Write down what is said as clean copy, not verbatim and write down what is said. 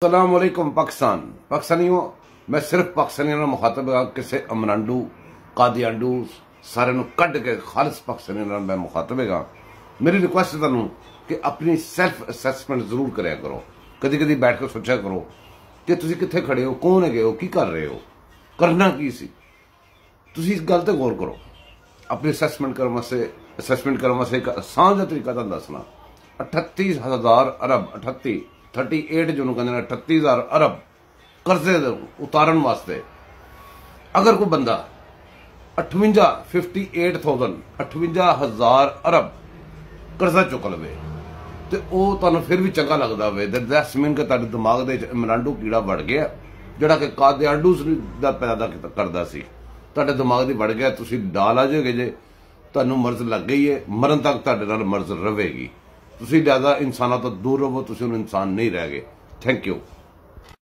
अस्सलामुअलैकुम पाकिस्तान। पाकिस्तानियों, मैं सिर्फ पाकिस्तानियों का मुखातब हाँ, किसी अमरांडू कादियानडू सारे कढ़ के खालिस पाकिस्तानियों मैं मुखातब हाँ। मेरी रिक्वेस्ट है तुहानू कि अपनी सैल्फ असैसमेंट जरूर कराया करो। कदी कदी बैठ कर सोचा करो कि तुसीं कित्थे खड़े हो, कौन है हो, की कर रहे हो, करना की सी। तुसीं इस गल ते गौर करो। अपनी असैसमेंट करने वास्ते एक आसान जिहा तरीका तुहानू दसना। 38,000 अरब 38 जिन्होंने कहते हैं 38,000 अरब कर्जे उतारन वास्ते अगर कोई बंदा 58,000 अरब कर्जा चुक लवे तो वह तुहानू फिर भी चंगा लगता हो। दैट्स मीन कि तुहाडे दिमाग दे इमरांडू कीड़ा वड़ गया जिहड़ा कि कादियानडू दा पैदा करदा सी, तुहाडे दिमाग दी वड़ गया। तुसीं डाल आ जाओगे जे तुहानू मर्ज लग गई है, मरण तक तुहाडे नाल मर्ज रहेगी। तुसीं ज़्यादा इंसानों तो दूर रहो, तुसीं हुण इंसान नहीं रह गए। Thank you.